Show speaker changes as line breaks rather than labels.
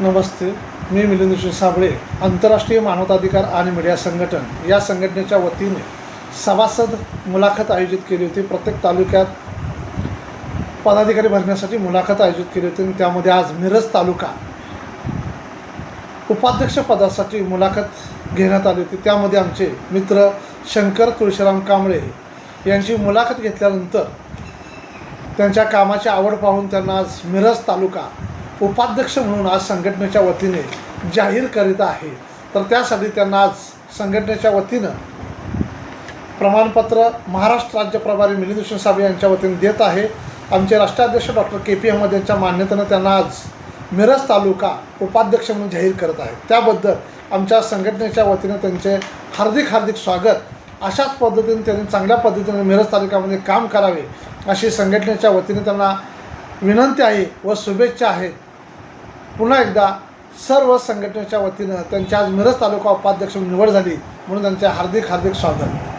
नमस्ते, मी मिलिंद साबळे. आंतरराष्ट्रीय मानवाधिकार आणि मीडिया संघटन या संघटनेच्या वतीने सभासद मुलाखत आयोजित केली होती. प्रत्येक तालुक्यात पदाधिकारी भरण्यासाठी मुलाखत आयोजित केली होती. त्यामध्ये आज मिरज तालुका उपाध्यक्ष पदासाठी मुलाखत घेण्यात आली होती. त्यामध्ये आमचे मित्र शंकर तुळशीराम कांबळे यांची मुलाखत घेतल्यानंतर त्यांच्या कामाची आवड पाहून त्यांना आज मिरज तालुका उपाध्यक्ष म्हणून आज संघटनेच्या वतीने जाहीर करीत आहे. तर त्यासाठी त्यांना आज संघटनेच्या वतीनं प्रमाणपत्र महाराष्ट्र राज्य प्रभारी मिलिंद साबळे यांच्या वतीने देत आहे. आमचे राष्ट्राध्यक्ष डॉक्टर के.पी. अहमद यांच्या मान्यतेनं त्यांना आज मिरज तालुका उपाध्यक्ष म्हणून जाहीर करत आहे. त्याबद्दल आमच्या संघटनेच्या वतीनं त्यांचे हार्दिक स्वागत. अशाच पद्धतीने त्यांनी चांगल्या पद्धतीने मिरज तालुक्यामध्ये काम करावे अशी संघटनेच्या वतीने त्यांना विनंती आहे व शुभेच्छा आहेत. पुन्हा एकदा सर्व संघटनेच्या वतीनं त्यांच्या आज मिरज तालुका उपाध्यक्ष निवड झाली म्हणून त्यांचे हार्दिक स्वागत.